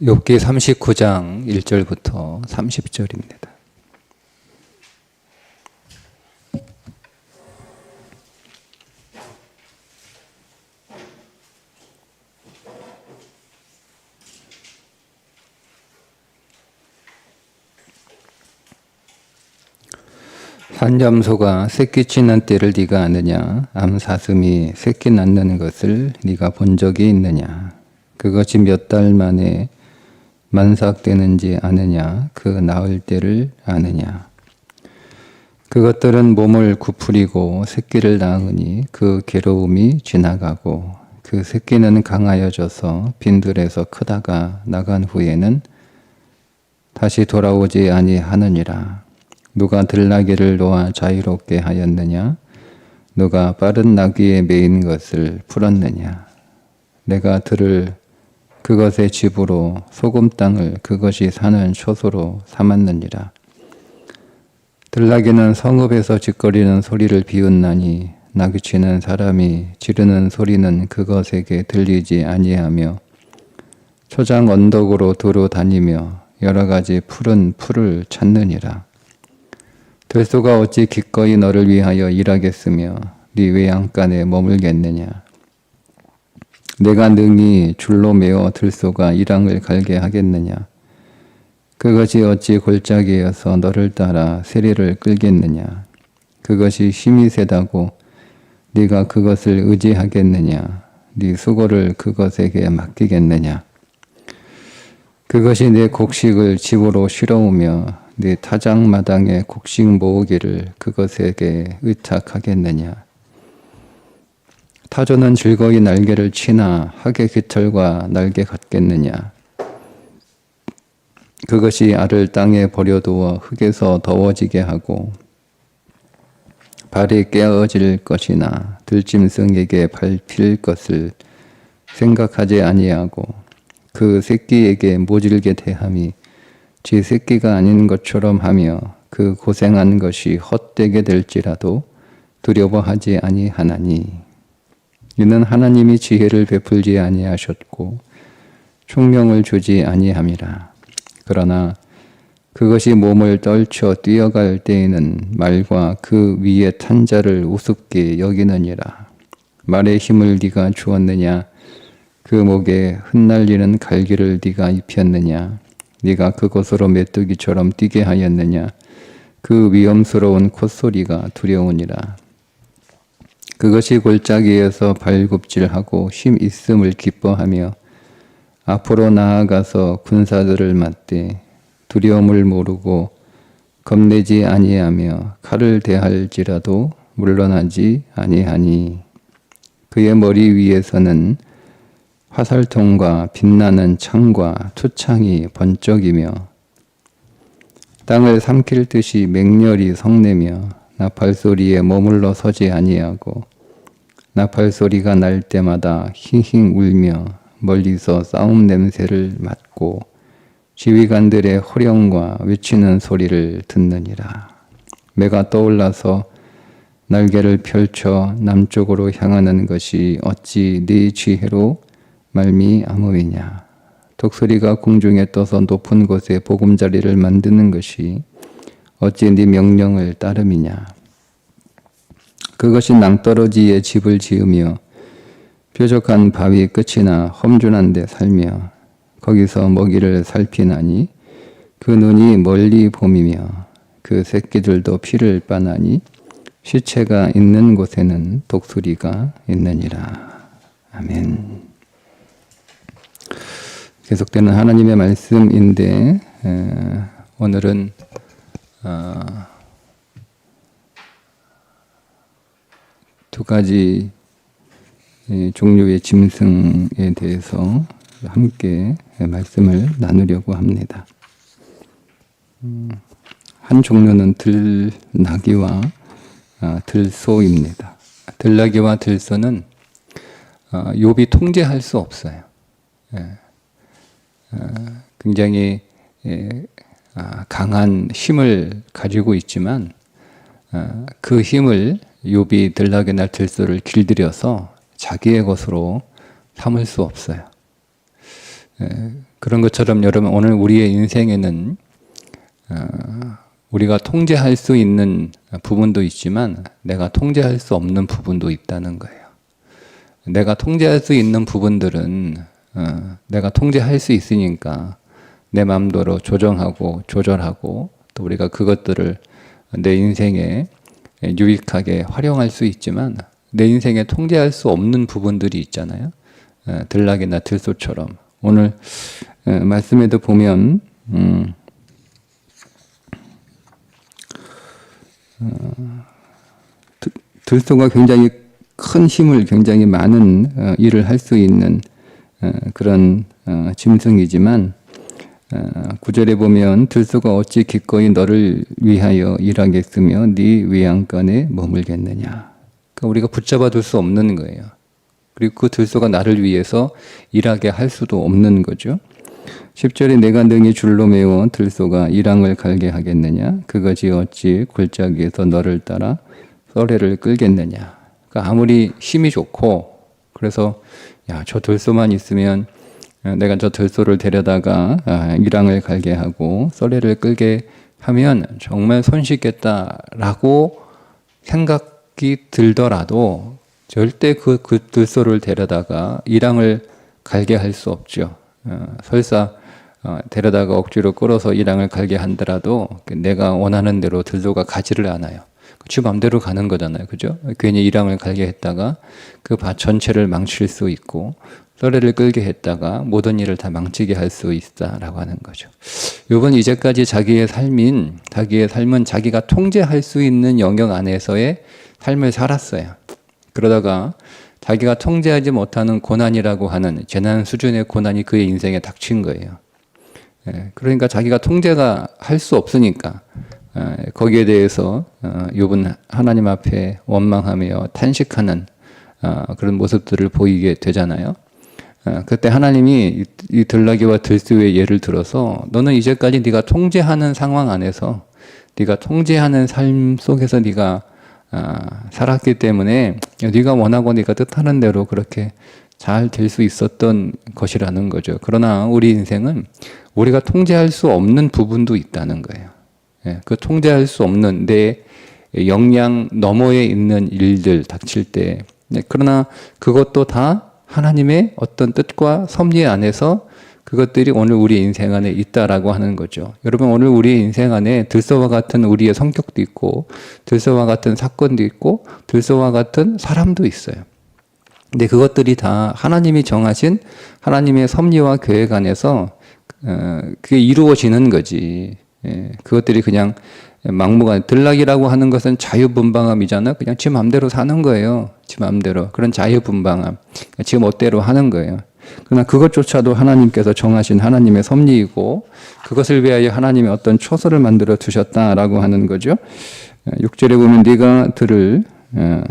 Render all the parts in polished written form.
욥기 39장 1절부터 30절입니다. 산잠소가 새끼 치는 때를 네가 아느냐? 암사슴이 새끼 낳는 것을 네가 본 적이 있느냐? 그것이 몇 달 만에 만삭되는지 아느냐? 그 낳을 때를 아느냐? 그것들은 몸을 구부리고 새끼를 낳으니 그 괴로움이 지나가고 그 새끼는 강하여져서 빈들에서 크다가 나간 후에는 다시 돌아오지 아니하느니라. 누가 들나귀를 놓아 자유롭게 하였느냐? 누가 빠른 나귀에 매인 것을 풀었느냐? 내가 들을 그것의 집으로 소금 땅을 그것이 사는 초소로 삼았느니라. 들나귀는 성읍에서 짓거리는 소리를 비웃나니 나귀치는 사람이 지르는 소리는 그것에게 들리지 아니하며 초장 언덕으로 두루 다니며 여러 가지 푸른 풀을 찾느니라. 들소가 어찌 기꺼이 너를 위하여 일하겠으며 네 외양간에 머물겠느냐. 내가 능히 줄로 메어 들소가 이랑을 갈게 하겠느냐. 그것이 어찌 골짜기에서 너를 따라 세리를 끌겠느냐. 그것이 힘이 세다고 네가 그것을 의지하겠느냐. 네 수고를 그것에게 맡기겠느냐. 그것이 내 곡식을 집으로 실어오며 네 타작마당에 곡식 모으기를 그것에게 의탁하겠느냐. 타조는 즐거이 날개를 치나 학의 깃털과 날개 같겠느냐. 그것이 알을 땅에 버려두어 흙에서 더워지게 하고 발이 깨어질 것이나 들짐승에게 밟힐 것을 생각하지 아니하고 그 새끼에게 모질게 대함이 지 새끼가 아닌 것처럼 하며 그 고생한 것이 헛되게 될지라도 두려워하지 아니하나니 이는 하나님이 지혜를 베풀지 아니하셨고 총명을 주지 아니함이라. 그러나 그것이 몸을 떨쳐 뛰어갈 때에는 말과 그 위에 탄 자를 우습게 여기느니라. 말의 힘을 네가 주었느냐? 그 목에 흩날리는 갈기를 네가 입혔느냐? 네가 그곳으로 메뚜기처럼 뛰게 하였느냐? 그 위험스러운 콧소리가 두려우니라. 그것이 골짜기에서 발굽질하고 힘 있음을 기뻐하며 앞으로 나아가서 군사들을 맞대 두려움을 모르고 겁내지 아니하며 칼을 대할지라도 물러나지 아니하니 그의 머리 위에서는 화살통과 빛나는 창과 투창이 번쩍이며 땅을 삼킬 듯이 맹렬히 성내며 나팔소리에 머물러 서지 아니하고 나팔소리가 날 때마다 힝힝 울며 멀리서 싸움 냄새를 맡고 지휘관들의 호령과 외치는 소리를 듣느니라. 매가 떠올라서 날개를 펼쳐 남쪽으로 향하는 것이 어찌 네 지혜로 말미암음이냐. 독수리가 공중에 떠서 높은 곳에 보금자리를 만드는 것이 어찌 네 명령을 따름이냐. 그것이 낭떠러지에 집을 지으며 뾰족한 바위 끝이나 험준한 데 살며 거기서 먹이를 살피나니 그 눈이 멀리 봄이며 그 새끼들도 피를 빠나니 시체가 있는 곳에는 독수리가 있느니라. 아멘. 계속되는 하나님의 말씀인데 오늘은 두 가지 종류의 짐승에 대해서 함께 말씀을 나누려고 합니다. 한 종류는 들나귀와 들소입니다. 들나귀와 들소는 욥이 통제할 수 없어요. 굉장히 강한 힘을 가지고 있지만 그 힘을 욥이 들나귀나 들소를 길들여서 자기의 것으로 삼을 수 없어요. 그런 것처럼 여러분 오늘 우리의 인생에는 우리가 통제할 수 있는 부분도 있지만 내가 통제할 수 없는 부분도 있다는 거예요. 내가 통제할 수 있는 부분들은 내가 통제할 수 있으니까 내 마음대로 조정하고 조절하고 또 우리가 그것들을 내 인생에 유익하게 활용할 수 있지만 내 인생에 통제할 수 없는 부분들이 있잖아요. 들락이나 들소처럼 오늘 말씀에도 보면 들소가 굉장히 큰 힘을 굉장히 많은 일을 할 수 있는 그런 짐승이지만 9절에 보면 들소가 어찌 기꺼이 너를 위하여 일하겠으며 네 위안간에 머물겠느냐. 그러니까 우리가 붙잡아 둘 수 없는 거예요. 그리고 그 들소가 나를 위해서 일하게 할 수도 없는 거죠. 10절에 내가 능히 줄로 메워 들소가 이랑을 갈게 하겠느냐. 그것이 어찌 골짜기에서 너를 따라 썰매를 끌겠느냐. 그러니까 아무리 힘이 좋고 그래서 야, 저 들소만 있으면 내가 저 들소를 데려다가 이랑을 갈게 하고 썰매를 끌게 하면 정말 손쉽겠다라고 생각이 들더라도 절대 그 들소를 데려다가 이랑을 갈게 할 수 없죠. 설사 데려다가 억지로 끌어서 이랑을 갈게 한다라도 내가 원하는 대로 들소가 가지를 않아요. 지 맘대로 가는 거잖아요. 그죠? 괜히 이랑을 갈게 했다가 그 밭 전체를 망칠 수 있고 썰매를 끌게 했다가 모든 일을 다 망치게 할 수 있다라고 하는 거죠. 요번 이제까지 자기의 삶은 자기가 통제할 수 있는 영역 안에서의 삶을 살았어요. 그러다가 자기가 통제하지 못하는 고난이라고 하는 재난 수준의 고난이 그의 인생에 닥친 거예요. 그러니까 자기가 통제가 할 수 없으니까 거기에 대해서 욥은 하나님 앞에 원망하며 탄식하는 그런 모습들을 보이게 되잖아요. 그때 하나님이 이 들나귀와 들소의 예를 들어서 너는 이제까지 네가 통제하는 상황 안에서 네가 통제하는 삶 속에서 네가 살았기 때문에 네가 원하고 네가 뜻하는 대로 그렇게 잘 될 수 있었던 것이라는 거죠. 그러나 우리 인생은 우리가 통제할 수 없는 부분도 있다는 거예요. 그 통제할 수 없는 내 역량 너머에 있는 일들 닥칠 때 그러나 그것도 다 하나님의 어떤 뜻과 섭리 안에서 그것들이 오늘 우리 인생 안에 있다라고 하는 거죠. 여러분 오늘 우리 인생 안에 들소와 같은 우리의 성격도 있고 들소와 같은 사건도 있고 들소와 같은 사람도 있어요. 근데 그것들이 다 하나님이 정하신 하나님의 섭리와 계획 안에서 그게 이루어지는 거지. 그것들이 그냥 막무가내 들락이라고 하는 것은 자유분방함이잖아. 그냥 지 마음대로 사는 거예요. 지 마음대로. 그런 자유분방함. 지 멋대로 하는 거예요. 그러나 그것조차도 하나님께서 정하신 하나님의 섭리이고 그것을 위하여 하나님의 어떤 초소를 만들어 두셨다라고 하는 거죠. 6절에 보면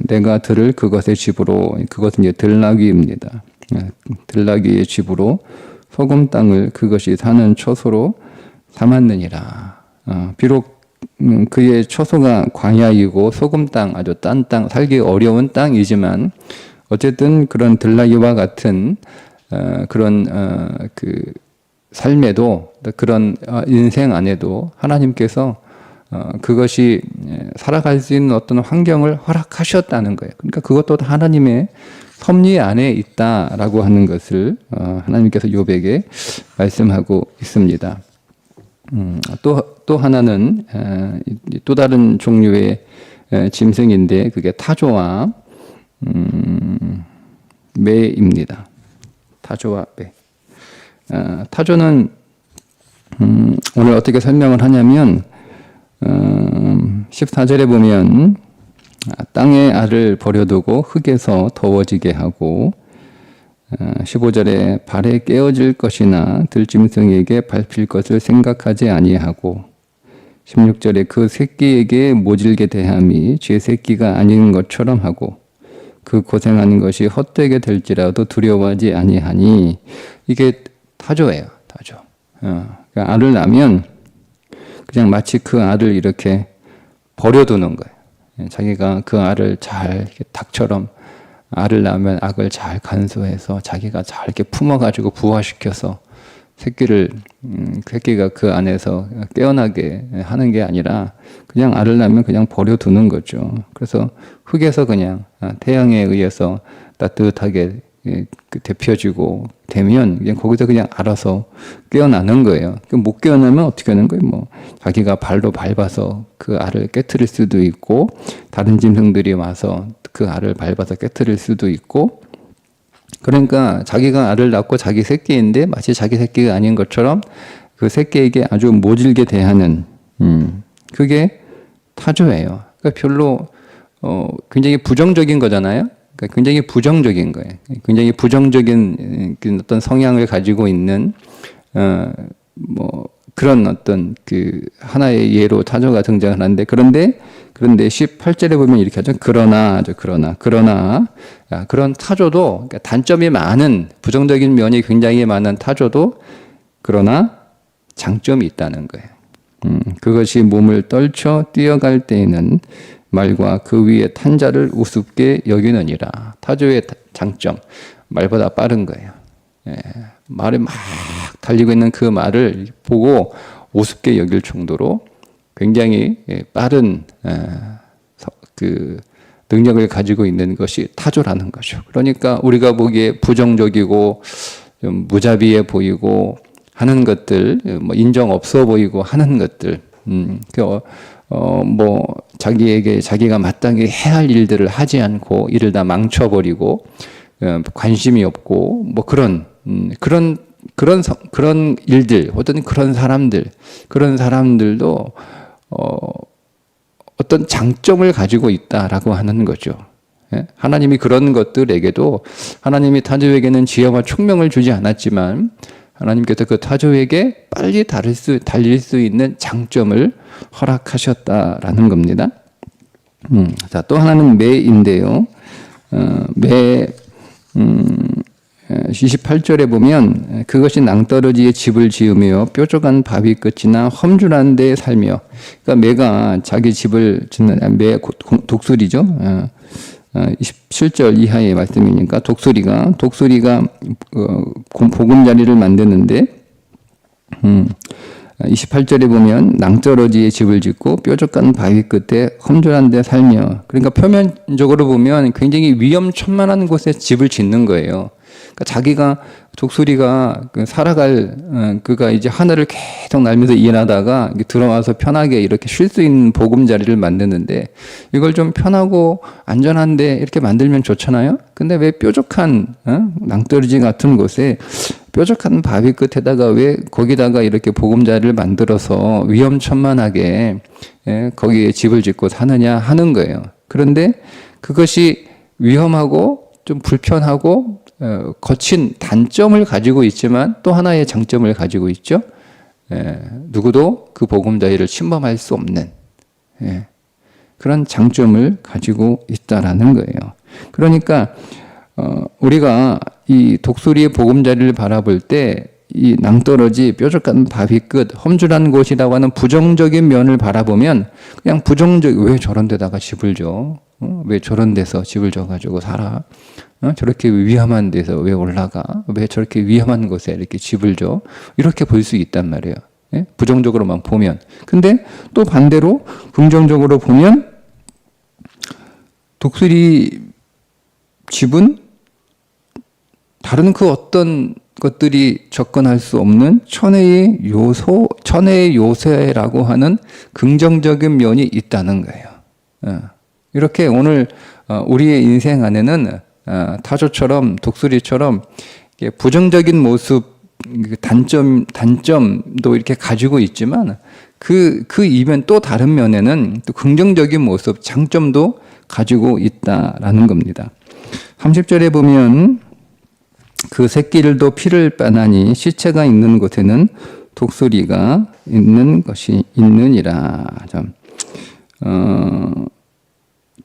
내가 들을 그것의 집으로 그것은 이제 들나귀입니다. 들나귀의 집으로 소금 땅을 그것이 사는 초소로 삼았느니라. 비록 그의 초소가 광야이고 소금 땅 아주 딴 땅 살기 어려운 땅이지만 어쨌든 그런 들나귀와 같은 그런 그 삶에도 그런 인생 안에도 하나님께서 그것이 살아갈 수 있는 어떤 환경을 허락하셨다는 거예요. 그러니까 그것도 하나님의 섭리 안에 있다라고 하는 것을 하나님께서 욥에게 말씀하고 있습니다. 또 하나는 또 다른 종류의 짐승인데 그게 타조와 매입니다. 타조와 매. 타조는 오늘 어떻게 설명을 하냐면 14절에 보면 땅에 알을 버려두고 흙에서 더워지게 하고 15절에 발에 깨어질 것이나 들짐승에게 밟힐 것을 생각하지 아니하고 16절에 그 새끼에게 모질게 대함이 제 새끼가 아닌 것처럼 하고 그 고생하는 것이 헛되게 될지라도 두려워하지 아니하니 이게 타조예요. 타조. 그러니까 알을 낳으면 그냥 마치 그 알을 이렇게 버려두는 거예요. 자기가 그 알을 잘 닭처럼 알을 낳으면 악을 잘 간수해서 자기가 잘 이렇게 품어가지고 부화시켜서 새끼가 그 안에서 깨어나게 하는 게 아니라 그냥 알을 낳으면 그냥 버려두는 거죠. 그래서 흙에서 그냥 태양에 의해서 따뜻하게 데펴지고 되면 그냥 거기서 그냥 알아서 깨어나는 거예요. 못 깨어나면 어떻게 하는 거예요? 뭐 자기가 발로 밟아서 그 알을 깨트릴 수도 있고, 다른 짐승들이 와서 그 알을 밟아서 깨트릴 수도 있고, 그러니까 자기가 알을 낳고 자기 새끼인데 마치 자기 새끼가 아닌 것처럼 그 새끼에게 아주 모질게 대하는, 그게 타조예요. 그러니까 별로 굉장히 부정적인 거잖아요. 그러니까 굉장히 부정적인 거예요. 굉장히 부정적인 어떤 성향을 가지고 있는 뭐 그런 어떤 그 하나의 예로 타조가 등장을 하는데, 그런데 18절에 보면 이렇게 하죠. 그러나 그런 타조도, 그러니까 단점이 많은, 부정적인 면이 굉장히 많은 타조도 그러나 장점이 있다는 거예요. 그것이 몸을 떨쳐 뛰어갈 때에는 말과 그 위에 탄 자를 우습게 여기느니라. 타조의 장점, 말보다 빠른 거예요. 말에 막 달리고 있는 그 말을 보고 우습게 여길 정도로 굉장히 빠른 그 능력을 가지고 있는 것이 타조라는 거죠. 그러니까 우리가 보기에 부정적이고 좀 무자비해 보이고 하는 것들, 뭐 인정 없어 보이고 하는 것들, 뭐 자기가 마땅히 해야 할 일들을 하지 않고 일을 다 망쳐버리고 관심이 없고 뭐 그런 일들, 어떤 그런 사람들도 어떤 장점을 가지고 있다라고 하는 거죠. 하나님이 그런 것들에게도, 하나님이 타조에게는 지혜와 총명을 주지 않았지만 하나님께서 그 타조에게 빨리 달릴 수 있는 장점을 허락하셨다라는 겁니다. 자, 또 하나는 매인데요. 매 28절에 보면 그것이 낭떠러지에 집을 지으며 뾰족한 바위 끝이나 험준한 데에 살며, 그러니까 매가 자기 집을 짓는, 매 독수리죠. 27절 이하의 말씀이니까 독수리가 보금자리를 만드는데 28절에 보면 낭떠러지에 집을 짓고 뾰족한 바위 끝에 험준한 데 살며, 그러니까 표면적으로 보면 굉장히 위험천만한 곳에 집을 짓는 거예요. 그러니까 독수리가 그가 이제 하늘을 계속 날면서 일하다가 들어와서 편하게 이렇게 쉴 수 있는 보금자리를 만드는데, 이걸 좀 편하고 안전한데 이렇게 만들면 좋잖아요. 근데 왜 뾰족한 낭떠러지 같은 곳에 뾰족한 바위 끝에다가 왜 거기다가 이렇게 보금자리를 만들어서 위험천만하게 거기에 집을 짓고 사느냐 하는 거예요. 그런데 그것이 위험하고 좀 불편하고 거친 단점을 가지고 있지만 또 하나의 장점을 가지고 있죠. 누구도 그 보금자리를 침범할 수 없는 그런 장점을 가지고 있다라는 거예요. 그러니까 우리가 이 독수리의 보금자리를 바라볼 때 이 낭떠러지, 뾰족한 바위 끝, 험준한 곳이라고 하는 부정적인 면을 바라보면 그냥 왜 저런 데다가 집을 줘? 왜 저런 데서 집을 져가지고 살아? 저렇게 위험한 데서 왜 올라가? 왜 저렇게 위험한 곳에 이렇게 집을 줘? 이렇게 볼 수 있단 말이에요. 부정적으로만 보면. 근데 또 반대로 긍정적으로 보면 독수리 집은 다른 그 어떤 것들이 접근할 수 없는 천혜의 요새라고 하는 긍정적인 면이 있다는 거예요. 이렇게 오늘 우리의 인생 안에는 타조처럼, 독수리처럼 부정적인 모습, 단점도 이렇게 가지고 있지만 그 이면 또 다른 면에는 또 긍정적인 모습, 장점도 가지고 있다라는 겁니다. 30절에 보면 그 새끼들도 피를 빼나니 시체가 있는 곳에는 독수리가 있는 것이 있느니라.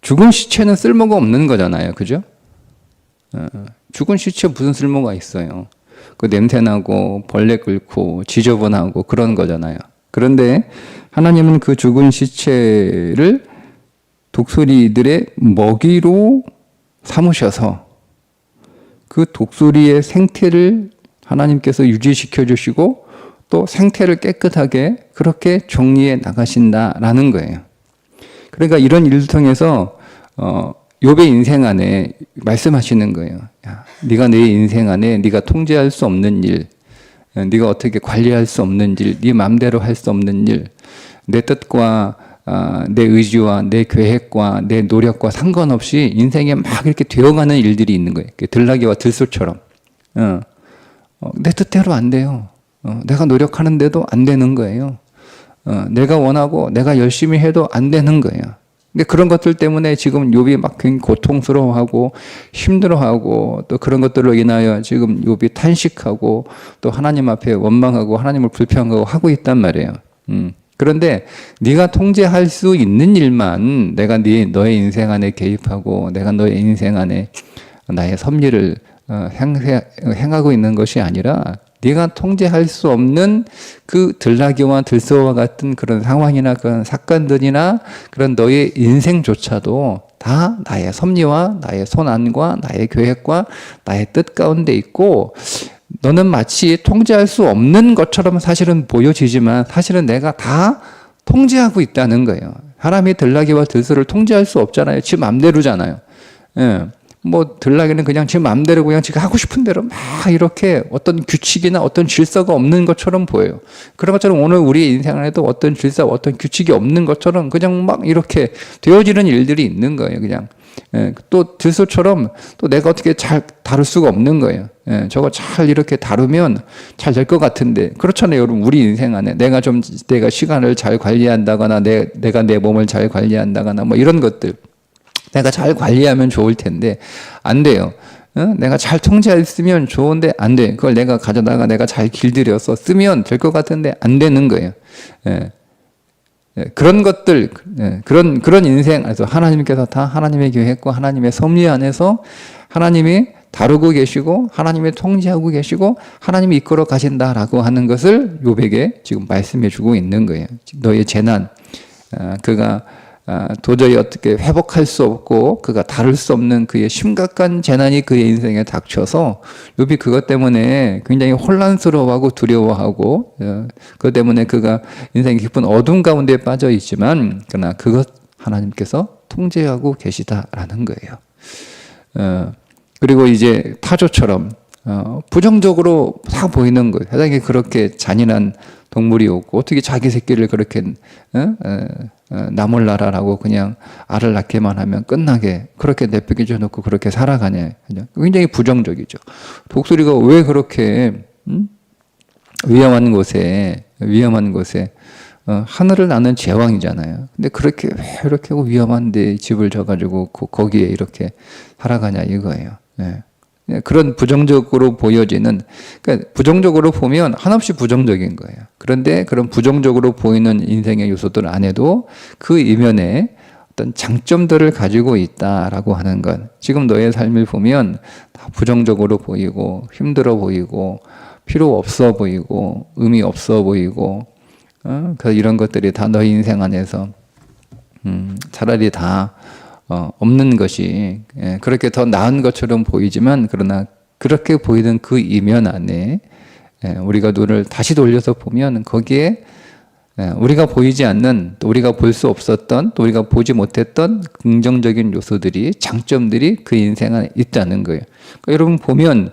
죽은 시체는 쓸모가 없는 거잖아요. 그죠? 죽은 시체 무슨 쓸모가 있어요? 그 냄새나고 벌레 끓고 지저분하고 그런 거잖아요. 그런데 하나님은 그 죽은 시체를 독수리들의 먹이로 삼으셔서 그 독수리의 생태를 하나님께서 유지시켜 주시고 또 생태를 깨끗하게 그렇게 정리해 나가신다라는 거예요. 그러니까 이런 일을 통해서 욥의 인생 안에 말씀하시는 거예요. 야, 네가 내 인생 안에 네가 통제할 수 없는 일, 네가 어떻게 관리할 수 없는 일, 네 마음대로 할 수 없는 일, 내 뜻과 내 의지와 내 계획과 내 노력과 상관없이 인생에 막 이렇게 되어가는 일들이 있는 거예요. 들나귀와 들소처럼. 내 뜻대로 안 돼요. 내가 노력하는데도 안 되는 거예요. 내가 원하고 내가 열심히 해도 안 되는 거예요. 근데 그런 것들 때문에 지금 욥이 막 굉장히 고통스러워하고 힘들어하고 또 그런 것들로 인하여 지금 욥이 탄식하고 또 하나님 앞에 원망하고 하나님을 불평하고 하고 있단 말이에요. 그런데 네가 통제할 수 있는 일만 내가 너의 인생 안에 개입하고 내가 너의 인생 안에 나의 섭리를 행하고 있는 것이 아니라 네가 통제할 수 없는 그 들나귀와 들소와 같은 그런 상황이나 그런 사건들이나 그런 너의 인생조차도 다 나의 섭리와 나의 손안과 나의 계획과 나의 뜻 가운데 있고 너는 마치 통제할 수 없는 것처럼 사실은 보여지지만 사실은 내가 다 통제하고 있다는 거예요. 사람이 들나귀와 들소를 통제할 수 없잖아요. 지 맘대로잖아요. 예. 뭐 들나귀는 그냥 지 맘대로 그냥 지가 하고 싶은 대로 막 이렇게 어떤 규칙이나 어떤 질서가 없는 것처럼 보여요. 그런 것처럼 오늘 우리의 인생 안에도 어떤 질서, 어떤 규칙이 없는 것처럼 그냥 막 이렇게 되어지는 일들이 있는 거예요. 그냥. 예, 또 들소처럼 또 내가 어떻게 잘 다룰 수가 없는 거예요. 예, 저거 잘 이렇게 다루면 잘 될 것 같은데 그렇잖아요. 여러분 우리 인생 안에 내가 시간을 잘 관리한다거나 내가 내 몸을 잘 관리한다거나 뭐 이런 것들 내가 잘 관리하면 좋을 텐데 안 돼요. 내가 잘 통제했으면 좋은데 안 돼. 그걸 내가 가져다가 내가 잘 길들여서 쓰면 될 것 같은데 안 되는 거예요. 예. 그런 것들, 그런 인생, 그래서 하나님께서 다 하나님의 계획과 하나님의 섭리 안에서 하나님이 다루고 계시고 하나님이 통제하고 계시고 하나님이 이끌어 가신다라고 하는 것을 욥에게 지금 말씀해 주고 있는 거예요. 너의 재난, 그가 도저히 어떻게 회복할 수 없고 그가 다룰 수 없는 그의 심각한 재난이 그의 인생에 닥쳐서 욥이 그것 때문에 굉장히 혼란스러워하고 두려워하고 그것 때문에 그가 인생의 깊은 어둠 가운데 빠져 있지만 그러나 그것 하나님께서 통제하고 계시다라는 거예요. 그리고 이제 타조처럼 부정적으로 다 보이는 거예요. 세상에 그렇게 잔인한 동물이 없고 어떻게 자기 새끼를 그렇게 나몰라라라고 그냥 알을 낳게만 하면 끝나게 그렇게 내팽개쳐 놓고 그렇게 살아가냐. 굉장히 부정적이죠. 독수리가 왜 그렇게 위험한 곳에 하늘을 나는 제왕이잖아요. 근데 그렇게 왜 이렇게 위험한데 집을 져가지고 거기에 이렇게 살아가냐 이거예요. 네. 그런 부정적으로 보여지는, 그러니까 부정적으로 보면 한없이 부정적인 거예요. 그런데 그런 부정적으로 보이는 인생의 요소들 안에도 그 이면에 어떤 장점들을 가지고 있다라고 하는 것. 지금 너의 삶을 보면 다 부정적으로 보이고 힘들어 보이고 필요 없어 보이고 의미 없어 보이고 그래서 이런 것들이 다 너의 인생 안에서 차라리 다 없는 것이 그렇게 더 나은 것처럼 보이지만 그러나 그렇게 보이는 그 이면 안에 우리가 눈을 다시 돌려서 보면 거기에 우리가 보이지 않는 또 우리가 볼 수 없었던 또 우리가 보지 못했던 긍정적인 요소들이 장점들이 그 인생 안에 있다는 거예요. 그러니까 여러분 보면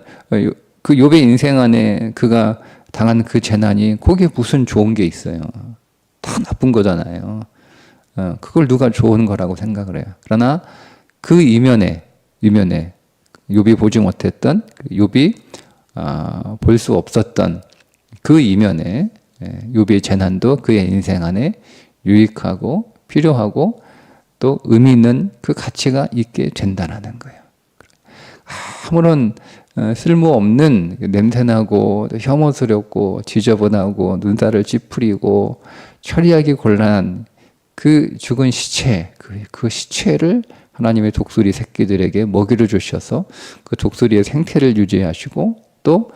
그 욥의 인생 안에 그가 당한 그 재난이 거기에 무슨 좋은 게 있어요. 다 나쁜 거잖아요. 그걸 누가 좋은 거라고 생각을 해요. 그러나 그 이면에 욥이 보지 못했던 욥이 볼 수 없었던 그 이면에 욥의 재난도 그의 인생 안에 유익하고 필요하고 또 의미 있는 그 가치가 있게 된다는 거예요. 아무런 쓸모없는 냄새나고 혐오스럽고 지저분하고 눈살을 찌푸리고 처리하기 곤란한 그 죽은 시체, 그 시체를 하나님의 독수리 새끼들에게 먹이를 주셔서 그 독수리의 생태를 유지하시고 또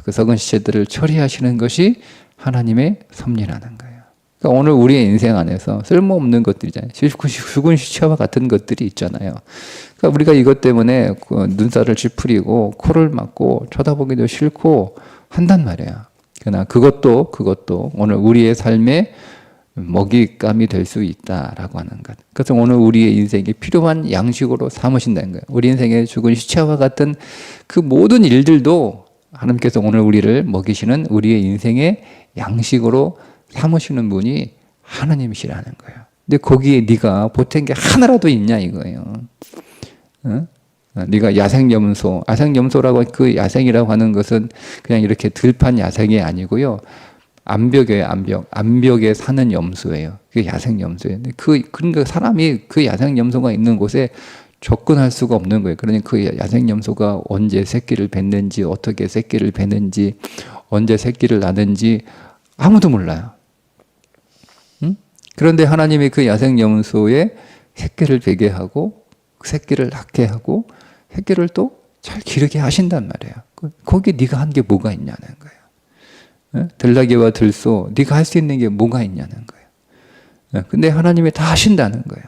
그 썩은 시체들을 처리하시는 것이 하나님의 섭리라는 거예요. 그러니까 오늘 우리의 인생 안에서 쓸모없는 것들이잖아요. 죽은 시체와 같은 것들이 있잖아요. 그러니까 우리가 이것 때문에 눈살을 찌푸리고 코를 막고 쳐다보기도 싫고 한단 말이야. 그러나 그것도 오늘 우리의 삶의 먹잇감이 될 수 있다라고 하는 것. 그래서 오늘 우리의 인생이 필요한 양식으로 삼으신다는 거예요. 우리 인생의 죽은 시체와 같은 그 모든 일들도 하나님께서 오늘 우리를 먹이시는 우리의 인생의 양식으로 삼으시는 분이 하나님이시라는 거예요. 근데 거기에 네가 보탠 게 하나라도 있냐 이거예요. 어? 네가 야생염소라고 그 야생이라고 하는 것은 그냥 이렇게 들판 야생이 아니고요. 암벽이에요, 암벽. 암벽에 사는 염소예요. 그게 야생염소예요. 그러니까 사람이 그 야생염소가 있는 곳에 접근할 수가 없는 거예요. 그러니까 그 야생염소가 언제 새끼를 뱉는지, 어떻게 새끼를 뱉는지, 언제 새끼를 낳는지 아무도 몰라요. 응? 그런데 하나님이 그 야생염소에 새끼를 베게 하고, 새끼를 낳게 하고, 새끼를 또 잘 기르게 하신단 말이에요. 거기에 네가 한 게 뭐가 있냐는 거예요. 들나귀와 들소, 네가 할 수 있는 게 뭐가 있냐는 거예요. 근데 하나님이 다 하신다는 거예요.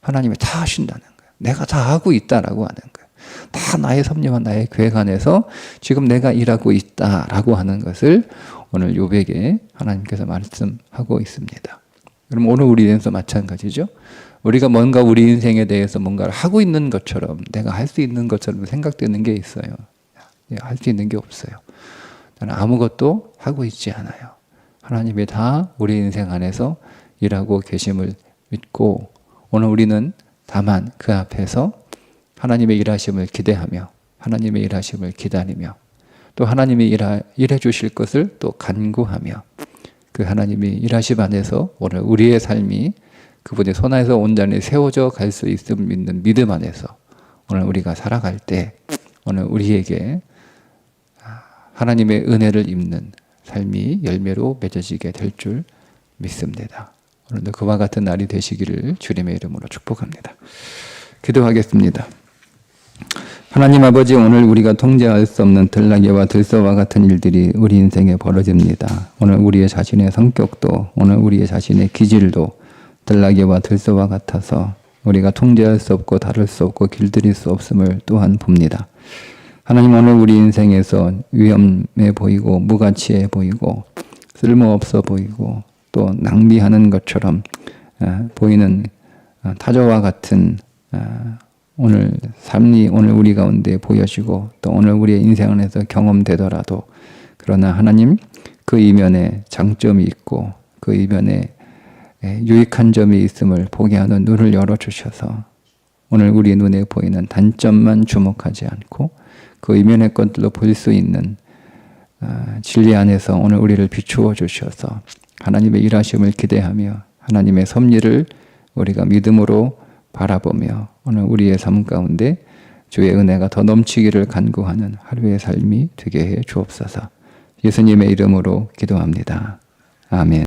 하나님이 다 하신다는 거예요. 내가 다 하고 있다라고 하는 거예요. 다 나의 섭리와 나의 계획 안에서 지금 내가 일하고 있다라고 하는 것을 오늘 요백에 하나님께서 말씀하고 있습니다. 그럼 오늘 우리 인생도 마찬가지죠. 우리가 뭔가 우리 인생에 대해서 뭔가를 하고 있는 것처럼, 내가 할 수 있는 것처럼 생각되는 게 있어요. 내가 할 수 있는 게 없어요. 나는 아무것도 하고 있지 않아요. 하나님이 다 우리 인생 안에서 일하고 계심을 믿고, 오늘 우리는 다만 그 앞에서 하나님의 일하심을 기대하며, 하나님의 일하심을 기다리며, 또 하나님이 일해 주실 것을 또 간구하며, 그 하나님이 일하심 안에서 오늘 우리의 삶이 그분의 손 안에서 온전히 세워져 갈 수 있음을 믿는 믿음 안에서 오늘 우리가 살아갈 때, 오늘 우리에게 하나님의 은혜를 입는 삶이 열매로 맺어지게 될 줄 믿습니다. 오늘도 그와 같은 날이 되시기를 주님의 이름으로 축복합니다. 기도하겠습니다. 하나님 아버지, 오늘 우리가 통제할 수 없는 들나귀와 들소와 같은 일들이 우리 인생에 벌어집니다. 오늘 우리의 자신의 성격도, 오늘 우리의 자신의 기질도 들나귀와 들소와 같아서 우리가 통제할 수 없고 다룰 수 없고 길들일 수 없음을 또한 봅니다. 하나님, 오늘 우리 인생에서 위험해 보이고 무가치해 보이고 쓸모없어 보이고 또 낭비하는 것처럼 보이는 타조와 같은 오늘 삶이 오늘 우리 가운데 보여지고 또 오늘 우리의 인생 안에서 경험되더라도, 그러나 하나님, 그 이면에 장점이 있고 그 이면에 유익한 점이 있음을 보게 하는 눈을 열어주셔서 오늘 우리 눈에 보이는 단점만 주목하지 않고 그 이면의 것들로 볼 수 있는 진리 안에서 오늘 우리를 비추어 주셔서 하나님의 일하심을 기대하며 하나님의 섭리를 우리가 믿음으로 바라보며 오늘 우리의 삶 가운데 주의 은혜가 더 넘치기를 간구하는 하루의 삶이 되게 해 주옵소서. 예수님의 이름으로 기도합니다. 아멘.